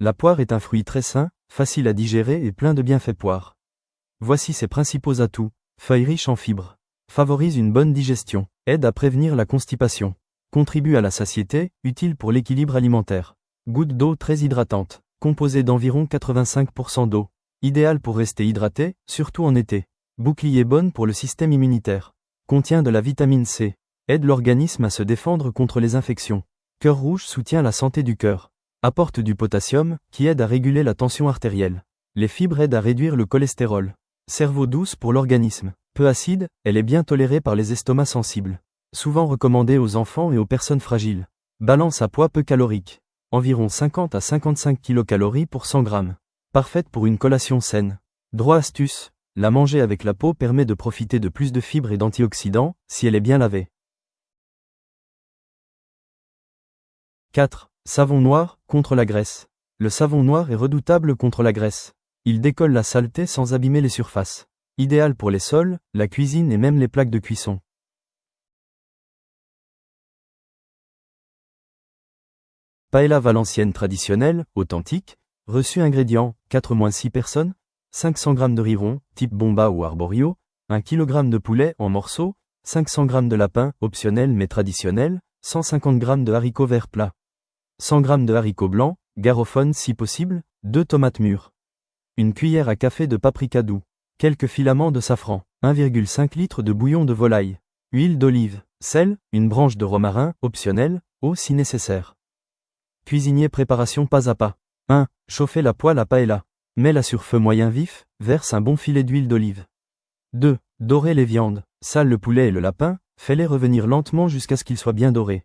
La poire est un fruit très sain, facile à digérer et plein de bienfaits poire. Voici ses principaux atouts. Feuilles riches en fibres. Favorise une bonne digestion. Aide à prévenir la constipation. Contribue à la satiété, utile pour l'équilibre alimentaire. Goutte d'eau très hydratante. Composée d'environ 85% d'eau. Idéal pour rester hydraté, surtout en été. Bouclier bonne pour le système immunitaire. Contient de la vitamine C. Aide l'organisme à se défendre contre les infections. Cœur rouge soutient la santé du cœur. Apporte du potassium, qui aide à réguler la tension artérielle. Les fibres aident à réduire le cholestérol. Cerveau douce pour l'organisme. Peu acide, elle est bien tolérée par les estomacs sensibles. Souvent recommandée aux enfants et aux personnes fragiles. Balance à poids peu calorique. Environ 50 à 55 kcal pour 100 grammes. Parfaite pour une collation saine. Droit astuce, la manger avec la peau permet de profiter de plus de fibres et d'antioxydants, si elle est bien lavée. 4. Savon noir, contre la graisse. Le savon noir est redoutable contre la graisse. Il décolle la saleté sans abîmer les surfaces. Idéal pour les sols, la cuisine et même les plaques de cuisson. Paella valencienne traditionnelle, authentique. Reçu ingrédients, 4-6 personnes. 500 g de riz rond, type bomba ou arborio. 1 kg de poulet en morceaux. 500 g de lapin, optionnel mais traditionnel. 150 g de haricots verts plats. 100 g de haricots blancs, garofone si possible. 2 tomates mûres. Une cuillère à café de paprika doux. Quelques filaments de safran. 1,5 litre de bouillon de volaille. Huile d'olive. Sel, une branche de romarin, optionnel. Eau si nécessaire. Cuisinier préparation pas à pas. 1. Chauffer la poêle à paella. Mets-la sur feu moyen vif, verse un bon filet d'huile d'olive. 2. Dorer les viandes. Sale le poulet et le lapin, fais-les revenir lentement jusqu'à ce qu'ils soient bien dorés.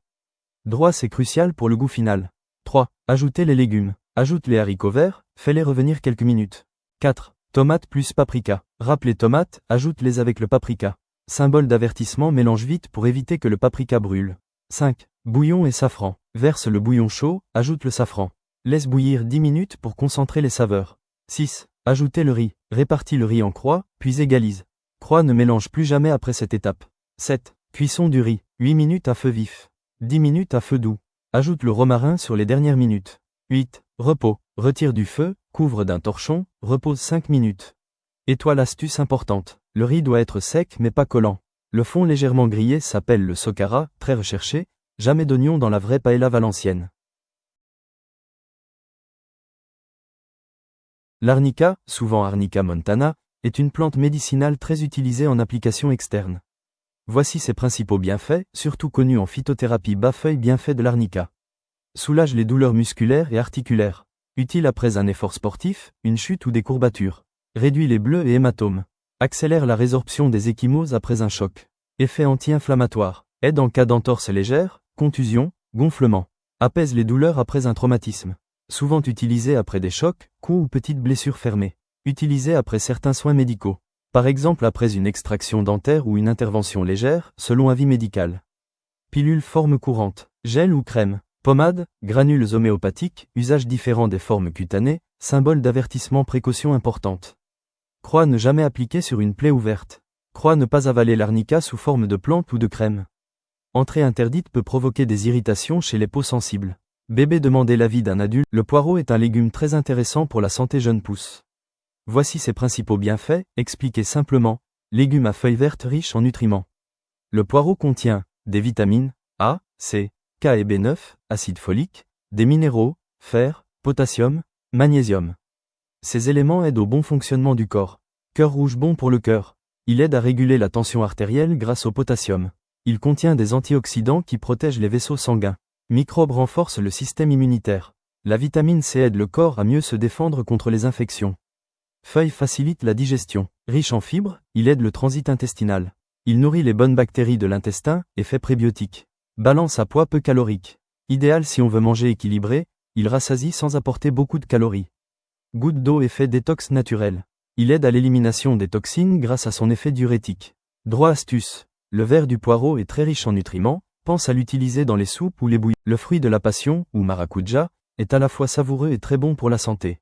Droit c'est crucial pour le goût final. 3. Ajouter les légumes. Ajoute les haricots verts, fais-les revenir quelques minutes. 4. Tomates plus paprika. Râpe les tomates, ajoute-les avec le paprika. Symbole d'avertissement, mélange vite pour éviter que le paprika brûle. 5. Bouillon et safran. Verse le bouillon chaud, ajoute le safran. Laisse bouillir 10 minutes pour concentrer les saveurs. 6. Ajoutez le riz. Répartis le riz en croix, puis égalise. Croix ne mélange plus jamais après cette étape. 7. Cuisson du riz. 8 minutes à feu vif. 10 minutes à feu doux. Ajoute le romarin sur les dernières minutes. 8. Repos. Retire du feu, couvre d'un torchon, repose 5 minutes. Étoile astuce importante. Le riz doit être sec mais pas collant. Le fond légèrement grillé s'appelle le socara, très recherché. Jamais d'oignon dans la vraie paella valencienne. L'arnica, souvent Arnica montana, est une plante médicinale très utilisée en application externe. Voici ses principaux bienfaits, surtout connus en phytothérapie bas-feuille bienfaits de l'arnica. Soulage les douleurs musculaires et articulaires. Utile après un effort sportif, une chute ou des courbatures. Réduit les bleus et hématomes. Accélère la résorption des ecchymoses après un choc. Effet anti-inflammatoire. Aide en cas d'entorse légère, contusion, gonflement. Apaise les douleurs après un traumatisme. Souvent utilisé après des chocs, coups ou petites blessures fermées. Utilisé après certains soins médicaux. Par exemple après une extraction dentaire ou une intervention légère, selon avis médical. Pilule forme courante, gel ou crème. Pommade, granules homéopathiques, usage différent des formes cutanées, symbole d'avertissement précaution importante. Croix ne jamais appliquer sur une plaie ouverte. Croix ne pas avaler l'arnica sous forme de plante ou de crème. Entrée interdite peut provoquer des irritations chez les peaux sensibles. Bébé demander l'avis d'un adulte. Le poireau est un légume très intéressant pour la santé jeune pousse. Voici ses principaux bienfaits, expliqués simplement. Légume à feuilles vertes riches en nutriments. Le poireau contient des vitamines A, C, K et B9, acide folique, des minéraux, fer, potassium, magnésium. Ces éléments aident au bon fonctionnement du corps. Cœur rouge bon pour le cœur. Il aide à réguler la tension artérielle grâce au potassium. Il contient des antioxydants qui protègent les vaisseaux sanguins. Microbes renforcent le système immunitaire. La vitamine C aide le corps à mieux se défendre contre les infections. Feuilles facilitent la digestion. Riche en fibres, il aide le transit intestinal. Il nourrit les bonnes bactéries de l'intestin, effet prébiotique. Balance à poids peu calorique. Idéal si on veut manger équilibré, il rassasie sans apporter beaucoup de calories. Goutte d'eau effet détox naturel. Il aide à l'élimination des toxines grâce à son effet diurétique. Droit astuce. Le vert du poireau est très riche en nutriments, pense à l'utiliser dans les soupes ou les bouillies. Le fruit de la passion, ou maracuja, est à la fois savoureux et très bon pour la santé.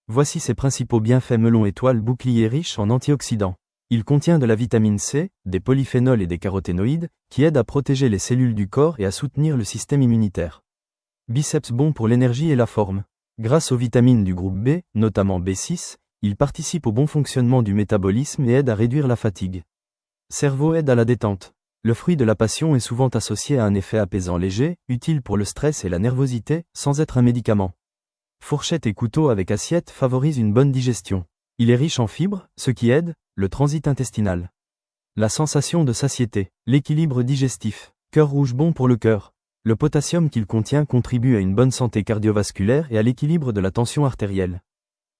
Voici ses principaux bienfaits. Melon étoile bouclier riche en antioxydants. Il contient de la vitamine C, des polyphénols et des caroténoïdes, qui aident à protéger les cellules du corps et à soutenir le système immunitaire. Biceps bon pour l'énergie et la forme. Grâce aux vitamines du groupe B, notamment B6, il participe au bon fonctionnement du métabolisme et aide à réduire la fatigue. Cerveau aide à la détente. Le fruit de la passion est souvent associé à un effet apaisant léger, utile pour le stress et la nervosité, sans être un médicament. Fourchette et couteau avec assiette favorisent une bonne digestion. Il est riche en fibres, ce qui aide le transit intestinal. La sensation de satiété, l'équilibre digestif. Cœur rouge bon pour le cœur. Le potassium qu'il contient contribue à une bonne santé cardiovasculaire et à l'équilibre de la tension artérielle.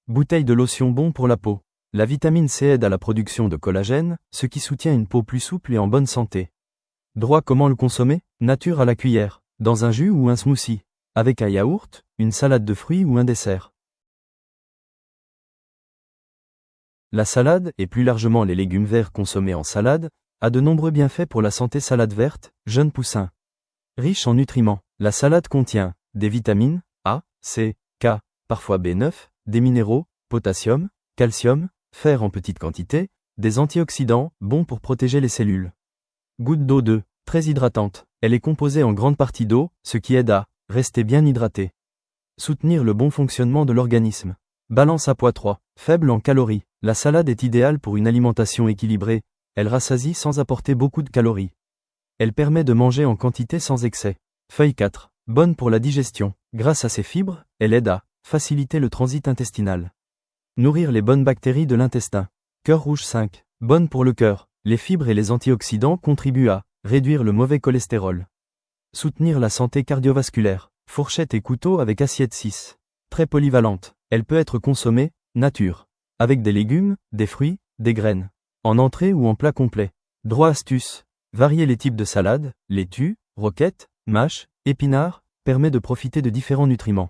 Bouteille de lotion bon pour la peau. La vitamine C aide à la production de collagène, ce qui soutient une peau plus souple et en bonne santé. Droit comment le consommer? Nature à la cuillère, dans un jus ou un smoothie, avec un yaourt, une salade de fruits ou un dessert. La salade, et plus largement les légumes verts consommés en salade, a de nombreux bienfaits pour la santé. Salade verte, jeune poussin. Riche en nutriments, la salade contient des vitamines A, C, K, parfois B9, des minéraux, potassium, calcium, fer en petite quantité, des antioxydants, bons pour protéger les cellules. Goutte d'eau 2, très hydratante. Elle est composée en grande partie d'eau, ce qui aide à rester bien hydraté. Soutenir le bon fonctionnement de l'organisme. Balance à poids 3, faible en calories. La salade est idéale pour une alimentation équilibrée. Elle rassasie sans apporter beaucoup de calories. Elle permet de manger en quantité sans excès. Feuille 4, bonne pour la digestion. Grâce à ses fibres, elle aide à faciliter le transit intestinal. Nourrir les bonnes bactéries de l'intestin. Cœur rouge 5, bonne pour le cœur. Les fibres et les antioxydants contribuent à réduire le mauvais cholestérol. Soutenir la santé cardiovasculaire. Fourchette et couteau avec assiette 6. Très polyvalente. Elle peut être consommée, nature, avec des légumes, des fruits, des graines, en entrée ou en plat complet. Droit astuce. Varier les types de salades, laitue, roquette, mâche, épinards, permet de profiter de différents nutriments.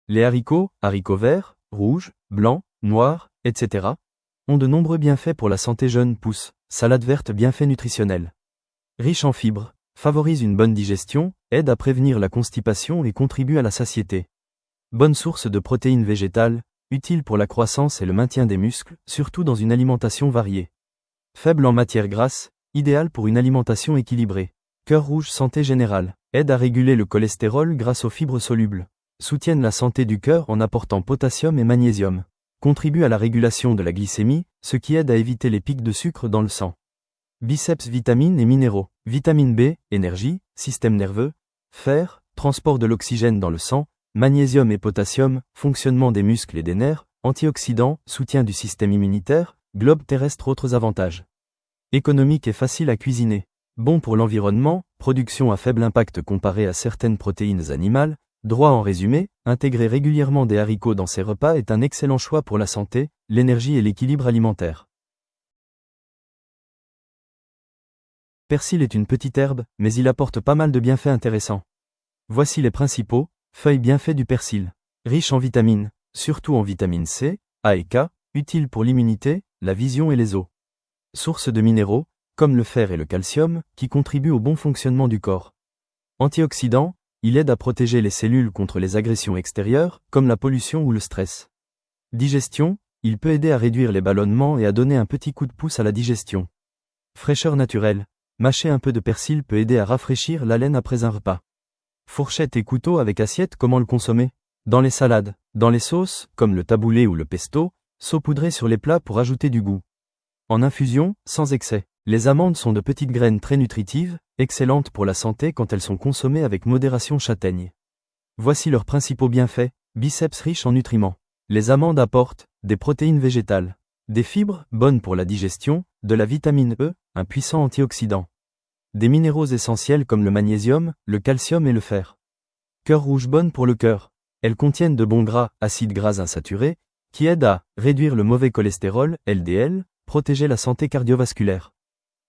Les haricots verts, rouges, blancs, noirs, etc. ont de nombreux bienfaits pour la santé. Jeune pousse, salade verte bienfaits nutritionnels. Riche en fibres, favorise une bonne digestion, aide à prévenir la constipation et contribue à la satiété. Bonne source de protéines végétales, utile pour la croissance et le maintien des muscles, surtout dans une alimentation variée. Faible en matières grasses, idéal pour une alimentation équilibrée. Cœur rouge santé générale, aide à réguler le cholestérol grâce aux fibres solubles. Soutiennent la santé du cœur en apportant potassium et magnésium. Contribue à la régulation de la glycémie, ce qui aide à éviter les pics de sucre dans le sang. Biceps vitamines et minéraux. Vitamine B, énergie, système nerveux. Fer, transport de l'oxygène dans le sang. Magnésium et potassium, fonctionnement des muscles et des nerfs. Antioxydants, soutien du système immunitaire. Globe terrestre. Autres avantages. Économique et facile à cuisiner. Bon pour l'environnement, production à faible impact comparé à certaines protéines animales. Droit en résumé, intégrer régulièrement des haricots dans ses repas est un excellent choix pour la santé, l'énergie et l'équilibre alimentaire. Persil est une petite herbe, mais il apporte pas mal de bienfaits intéressants. Voici les principaux feuilles bienfaits du persil. Riche en vitamines, surtout en vitamine C, A et K, utile pour l'immunité, la vision et les os. Source de minéraux, comme le fer et le calcium, qui contribuent au bon fonctionnement du corps. Antioxydant, il aide à protéger les cellules contre les agressions extérieures, comme la pollution ou le stress. Digestion, il peut aider à réduire les ballonnements et à donner un petit coup de pouce à la digestion. Fraîcheur naturelle, mâcher un peu de persil peut aider à rafraîchir l'haleine après un repas. Fourchette et couteau avec assiette. Comment le consommer? Dans les salades, dans les sauces, comme le taboulé ou le pesto, saupoudrer sur les plats pour ajouter du goût. En infusion, sans excès. Les amandes sont de petites graines très nutritives, excellentes pour la santé quand elles sont consommées avec modération. Châtaigne. Voici leurs principaux bienfaits. Biceps riche en nutriments. Les amandes apportent des protéines végétales, des fibres, bonnes pour la digestion, de la vitamine E, un puissant antioxydant. Des minéraux essentiels comme le magnésium, le calcium et le fer. Cœur rouge bonne pour le cœur. Elles contiennent de bons gras, acides gras insaturés, qui aident à réduire le mauvais cholestérol, LDL, protéger la santé cardiovasculaire.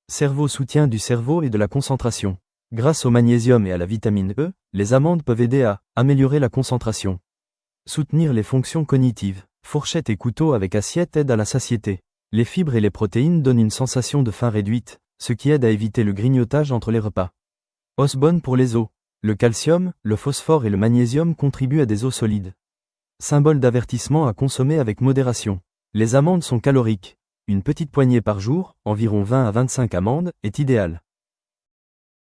Cerveau soutien du cerveau et de la concentration. Grâce au magnésium et à la vitamine E, les amandes peuvent aider à améliorer la concentration. Soutenir les fonctions cognitives. Fourchette et couteau avec assiette aident à la satiété. Les fibres et les protéines donnent une sensation de faim réduite, ce qui aide à éviter le grignotage entre les repas. Os bonne pour les os. Le calcium, le phosphore et le magnésium contribuent à des os solides. Symbole d'avertissement à consommer avec modération. Les amandes sont caloriques. Une petite poignée par jour, environ 20 à 25 amandes, est idéale.